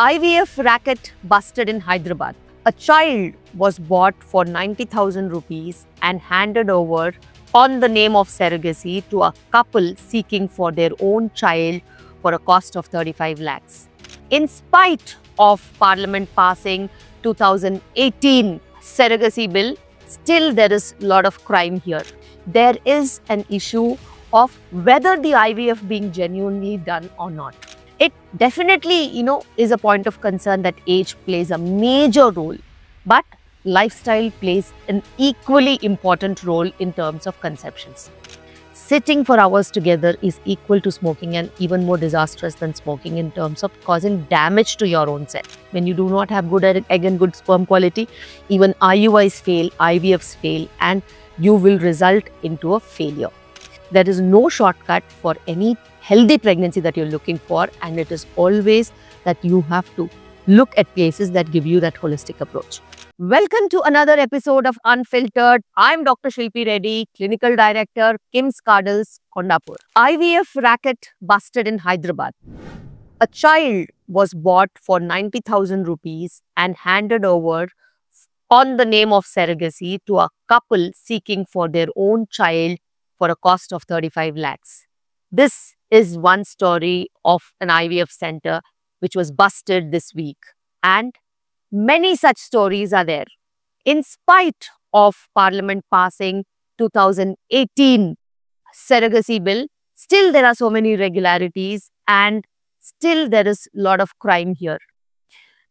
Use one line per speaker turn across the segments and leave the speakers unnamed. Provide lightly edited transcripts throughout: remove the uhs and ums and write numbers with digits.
IVF racket busted in Hyderabad. A child was bought for 90,000 rupees and handed over on the name of surrogacy to a couple seeking for their own child for a cost of 35 lakhs. In spite of Parliament passing 2018 surrogacy bill, still there is a lot of crime here. There is an issue of whether the IVF being genuinely done or not. It definitely, is a point of concern that age plays a major role, but lifestyle plays an equally important role in terms of conceptions. Sitting for hours together is equal to smoking and even more disastrous than smoking in terms of causing damage to your own self. When you do not have good egg and good sperm quality, even IUIs fail, IVFs fail, and you will result into a failure. There is no shortcut for any healthy pregnancy that you're looking for, and it is always that you have to look at places that give you that holistic approach. Welcome to another episode of Unfiltered. I'm Dr. Shilpi Reddy, Clinical Director, KIMS Cardles, Kondapur. IVF racket busted in Hyderabad. A child was bought for 90,000 rupees and handed over on the name of surrogacy to a couple seeking for their own child for a cost of 35 lakhs. This is one story of an IVF center which was busted this week, and many such stories are there. In spite of Parliament passing 2018 surrogacy bill, still there are so many irregularities and still there is a lot of crime here.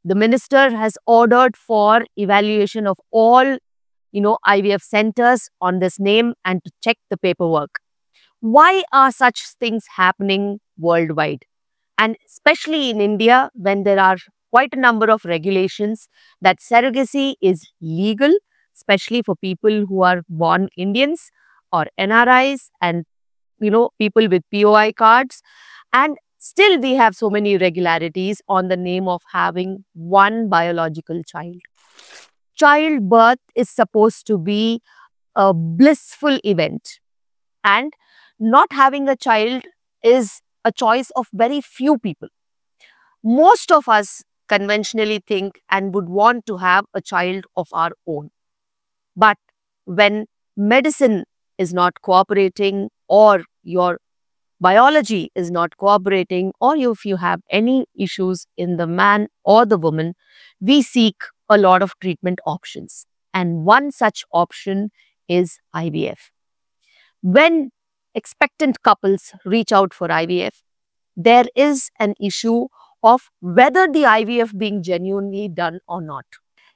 The minister has ordered for evaluation of all IVF centers on this name and to check the paperwork. Why are such things happening worldwide? And especially in India, when there are quite a number of regulations that surrogacy is legal, especially for people who are born Indians or NRIs and, people with POI cards. And still we have so many irregularities on the name of having one biological child. Childbirth is supposed to be a blissful event, and not having a child is a choice of very few people. Most of us conventionally think and would want to have a child of our own. But when medicine is not cooperating, or your biology is not cooperating, or if you have any issues in the man or the woman, we seek a lot of treatment options. And one such option is IVF. When expectant couples reach out for IVF, there is an issue of whether the IVF being genuinely done or not.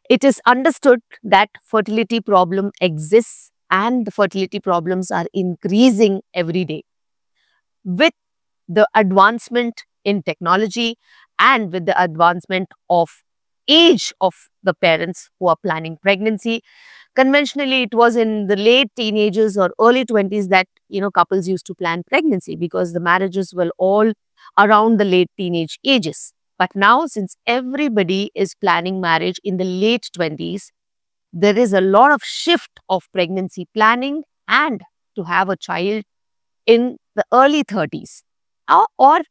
It is understood that fertility problem exists and the fertility problems are increasing every day. With the advancement in technology and with the advancement of age of the parents who are planning pregnancy, conventionally it was in the late teenagers or early 20s that couples used to plan pregnancy because the marriages were all around the late teenage ages. But now, since everybody is planning marriage in the late 20s, there is a lot of shift of pregnancy planning and to have a child in the early 30s or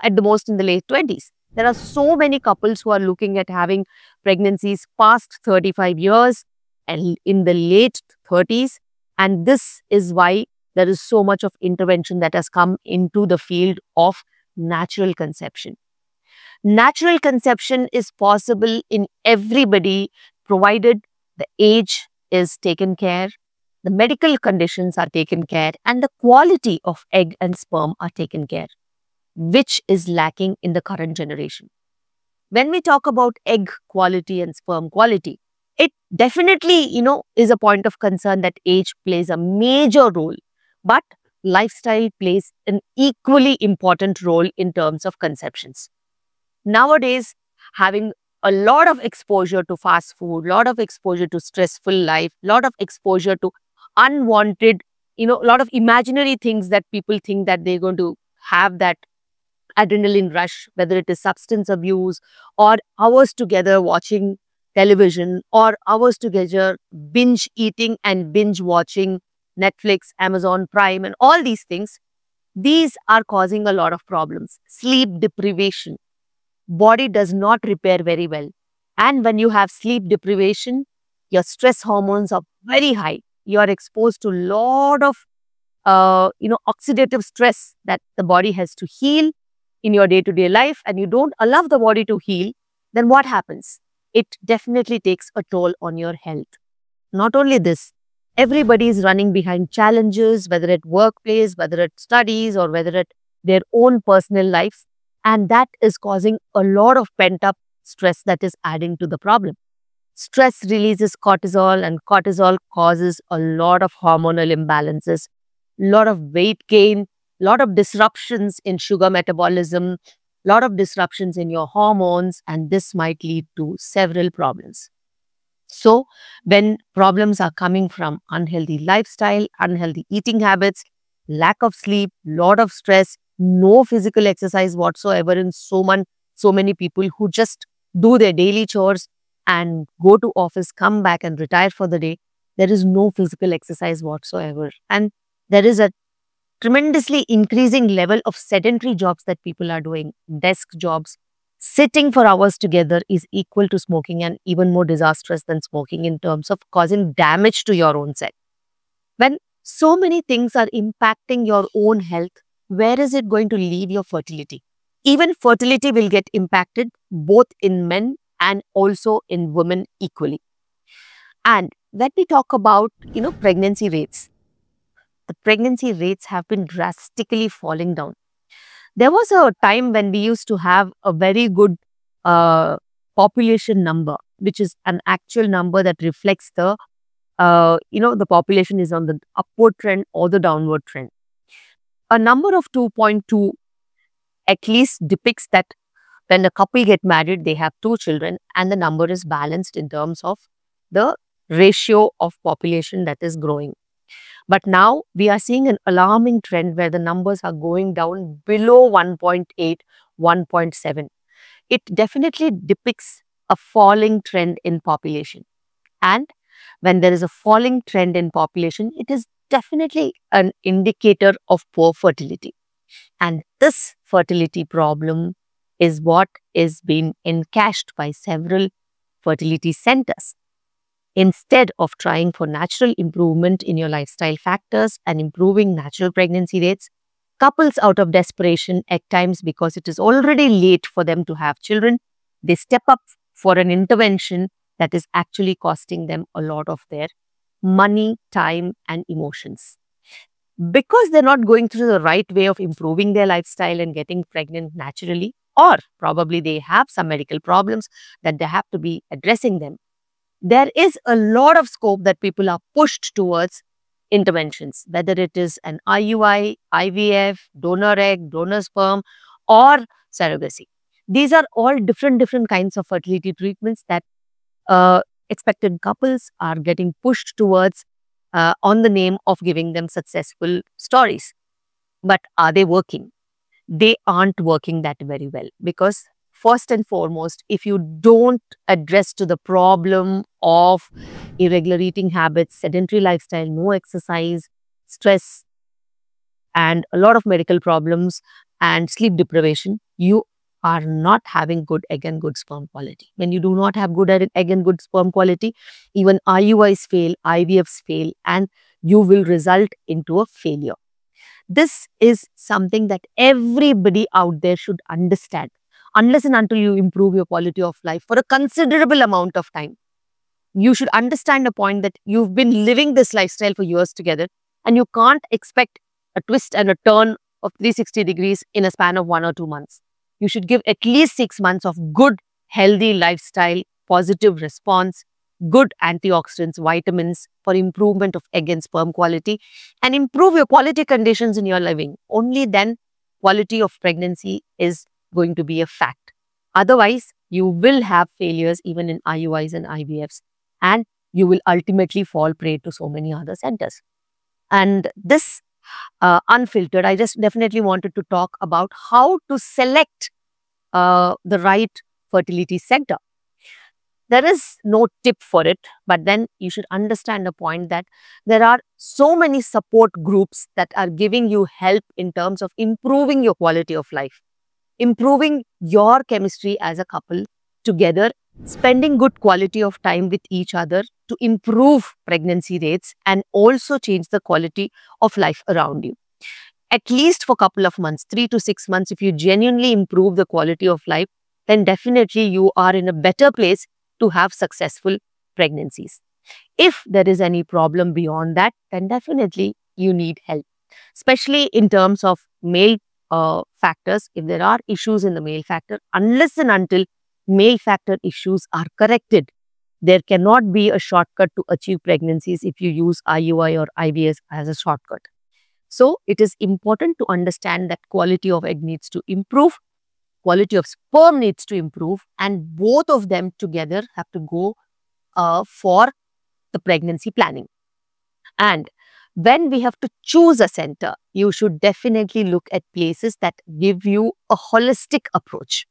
at the most in the late 20s. There are so many couples who are looking at having pregnancies past 35 years and in the late 30s. And this is why there is so much of intervention that has come into the field of natural conception. Natural conception is possible in everybody, provided the age is taken care, the medical conditions are taken care, and the quality of egg and sperm are taken care, which is lacking in the current generation. When we talk about egg quality and sperm quality, it definitely, is a point of concern that age plays a major role, but lifestyle plays an equally important role in terms of conceptions. Nowadays, having a lot of exposure to fast food, lot of exposure to stressful life, lot of exposure to unwanted, a lot of imaginary things that people think that they're going to have that adrenaline rush, whether it is substance abuse or hours together watching television or hours together binge eating and binge watching Netflix, Amazon Prime and all these things. These are causing a lot of problems. Sleep deprivation. body does not repair very well. And when you have sleep deprivation, your stress hormones are very high. You are exposed to a lot of oxidative stress that the body has to heal in your day-to-day life, and you don't allow the body to heal, then what happens? It definitely takes a toll on your health. Not only this, everybody is running behind challenges, whether at workplace, whether at studies, or whether at their own personal lives. And that is causing a lot of pent-up stress that is adding to the problem. Stress releases cortisol, and cortisol causes a lot of hormonal imbalances, lot of weight gain, lot of disruptions in sugar metabolism, lot of disruptions in your hormones, and this might lead to several problems. So, when problems are coming from unhealthy lifestyle, unhealthy eating habits, lack of sleep, lot of stress, no physical exercise whatsoever in so many people who just do their daily chores and go to office, come back and retire for the day, there is no physical exercise whatsoever. And there is a tremendously increasing level of sedentary jobs that people are doing, desk jobs. Sitting for hours together is equal to smoking and even more disastrous than smoking in terms of causing damage to your own self. When so many things are impacting your own health, where is it going to leave your fertility? Even fertility will get impacted both in men and also in women equally. And when we talk about, pregnancy rates, the pregnancy rates have been drastically falling down. There was a time when we used to have a very good population number, which is an actual number that reflects the population is on the upward trend or the downward trend. A number of 2.2 at least depicts that when a couple get married, they have 2 children and the number is balanced in terms of the ratio of population that is growing. But now we are seeing an alarming trend where the numbers are going down below 1.8, 1.7. It definitely depicts a falling trend in population. And when there is a falling trend in population, it is definitely an indicator of poor fertility. And this fertility problem is what is being encashed by several fertility centers. Instead of trying for natural improvement in your lifestyle factors and improving natural pregnancy rates, couples out of desperation at times because it is already late for them to have children, they step up for an intervention that is actually costing them a lot of their money, time and emotions. Because they're not going through the right way of improving their lifestyle and getting pregnant naturally, or probably they have some medical problems that they have to be addressing them, there is a lot of scope that people are pushed towards interventions, whether it is an IUI, IVF, donor egg, donor sperm, or surrogacy. These are all different kinds of fertility treatments that expectant couples are getting pushed towards on the name of giving them successful stories. But are they working? They aren't working that very well, because first and foremost, if you don't address to the problem of irregular eating habits, sedentary lifestyle, no exercise, stress, and a lot of medical problems and sleep deprivation, you are not having good egg and good sperm quality. When you do not have good egg and good sperm quality, even IUIs fail, IVFs fail, and you will result into a failure. This is something that everybody out there should understand. Unless and until you improve your quality of life for a considerable amount of time, you should understand the point that you've been living this lifestyle for years together and you can't expect a twist and a turn of 360 degrees in a span of 1 or 2 months. You should give at least 6 months of good, healthy lifestyle, positive response, good antioxidants, vitamins for improvement of egg and sperm quality, and improve your quality conditions in your living. Only then quality of pregnancy is going to be a fact. Otherwise, you will have failures even in IUIs and IVFs, and you will ultimately fall prey to so many other centers. And this unfiltered, I just definitely wanted to talk about how to select the right fertility center. There is no tip for it, but then you should understand the point that there are so many support groups that are giving you help in terms of improving your quality of life. improving your chemistry as a couple together, spending good quality of time with each other to improve pregnancy rates and also change the quality of life around you. At least for a couple of months, 3 to 6 months, if you genuinely improve the quality of life, then definitely you are in a better place to have successful pregnancies. If there is any problem beyond that, then definitely you need help, especially in terms of male factors. If there are issues in the male factor, unless and until male factor issues are corrected, there cannot be a shortcut to achieve pregnancies if you use IUI or IVF as a shortcut. So it is important to understand that quality of egg needs to improve, quality of sperm needs to improve, and both of them together have to go for the pregnancy planning. And when we have to choose a center, you should definitely look at places that give you a holistic approach.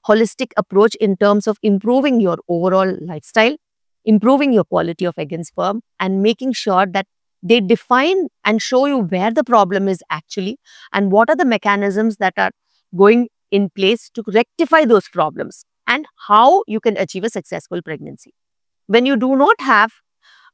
Holistic approach in terms of improving your overall lifestyle, improving your quality of egg and sperm, and making sure that they define and show you where the problem is actually and what are the mechanisms that are going in place to rectify those problems and how you can achieve a successful pregnancy. When you do not have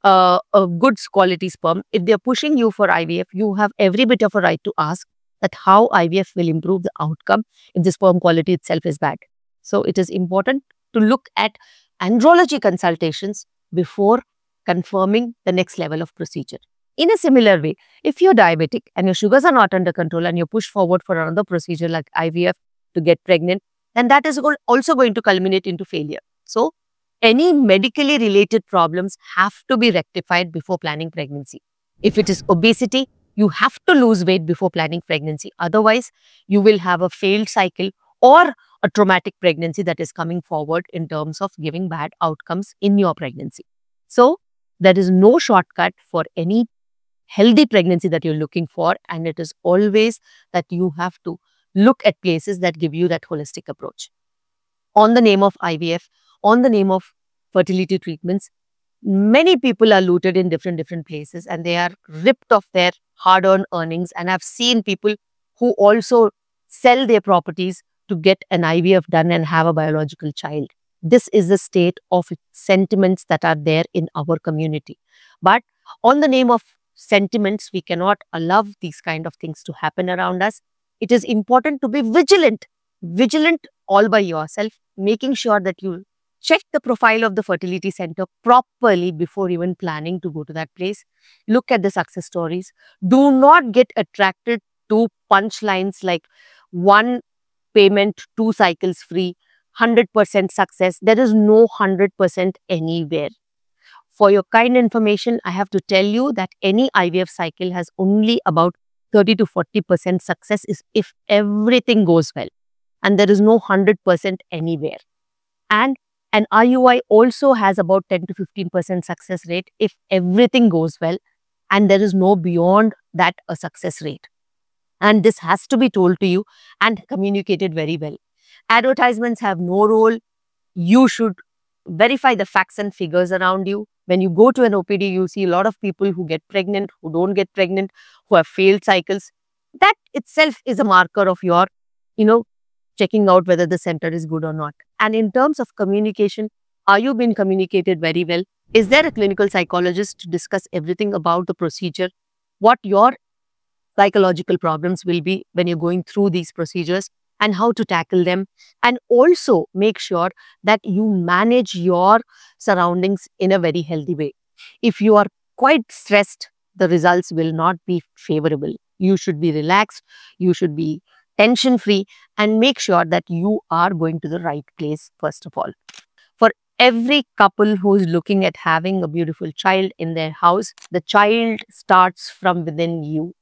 a good quality sperm, if they're pushing you for IVF, you have every bit of a right to ask that how IVF will improve the outcome if the sperm quality itself is bad. So it is important to look at andrology consultations before confirming the next level of procedure. In a similar way, if you're diabetic and your sugars are not under control and you push forward for another procedure like IVF to get pregnant, then that is also going to culminate into failure. So any medically related problems have to be rectified before planning pregnancy. If it is obesity, you have to lose weight before planning pregnancy. Otherwise, you will have a failed cycle or a traumatic pregnancy that is coming forward in terms of giving bad outcomes in your pregnancy. So there is no shortcut for any healthy pregnancy that you're looking for, and it is always that you have to look at places that give you that holistic approach. On the name of IVF, on the name of fertility treatments, many people are looted in different places and they are ripped of their hard-earned earnings. And I've seen people who also sell their properties to get an IVF done and have a biological child. This is the state of sentiments that are there in our community. But on the name of sentiments, we cannot allow these kind of things to happen around us. It is important to be vigilant all by yourself, making sure that you check the profile of the fertility center properly before even planning to go to that place. Look at the success stories. Do not get attracted to punchlines like one payment, 2 cycles free, 100% success. There is no 100% anywhere. For your kind information, I have to tell you that any IVF cycle has only about 30 to 40% success if everything goes well. And there is no 100% anywhere. And an IUI also has about 10 to 15% success rate if everything goes well. And there is no beyond that a success rate. And this has to be told to you and communicated very well. Advertisements have no role. You should verify the facts and figures around you. When you go to an OPD, you see a lot of people who get pregnant, who don't get pregnant, who have failed cycles. That itself is a marker of your, checking out whether the center is good or not. And in terms of communication, are you being communicated very well? Is there a clinical psychologist to discuss everything about the procedure? What your psychological problems will be when you're going through these procedures and how to tackle them, and also make sure that you manage your surroundings in a very healthy way. If you are quite stressed, the results will not be favorable. You should be relaxed, you should be tension-free, and make sure that you are going to the right place first of all. For every couple who is looking at having a beautiful child in their house, the child starts from within you.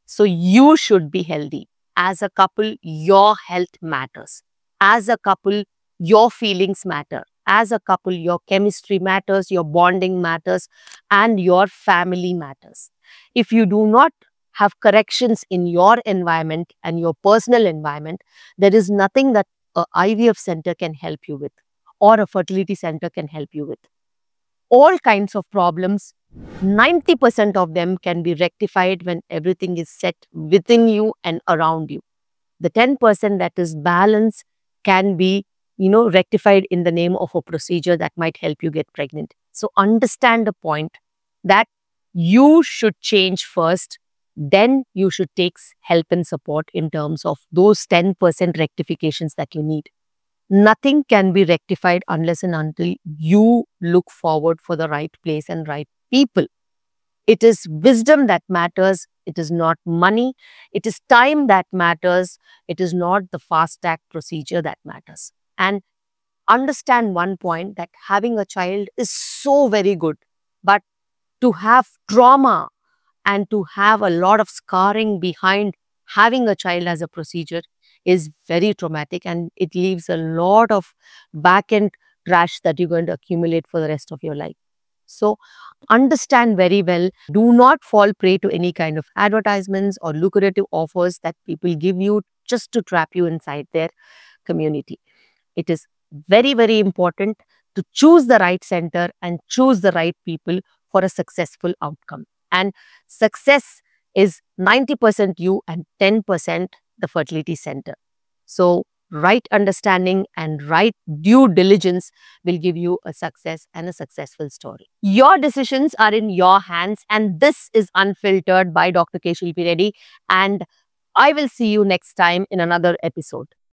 So you should be healthy. As a couple, your health matters. As a couple, your feelings matter. As a couple, your chemistry matters, your bonding matters, and your family matters. If you do not have corrections in your environment and your personal environment, there is nothing that an IVF center can help you with or a fertility center can help you with. All kinds of problems, 90% of them can be rectified when everything is set within you and around you. The 10% that is balance can be, rectified in the name of a procedure that might help you get pregnant. So understand the point that you should change first, then you should take help and support in terms of those 10% rectifications that you need. Nothing can be rectified unless and until you look forward for the right place and right people. It is wisdom that matters. It is not money. It is time that matters. It is not the fast track procedure that matters. And understand one point, that having a child is so very good, but to have trauma and to have a lot of scarring behind having a child as a procedure is very traumatic, and it leaves a lot of back end trash that you're going to accumulate for the rest of your life. So understand very well, do not fall prey to any kind of advertisements or lucrative offers that people give you just to trap you inside their community. It is very, very important to choose the right center and choose the right people for a successful outcome. And success is 90% you and 10% the fertility center. So right understanding and right due diligence will give you a success and a successful story. Your decisions are in your hands, and this is Unfiltered by Dr. K. Shilpi Reddy, and I will see you next time in another episode.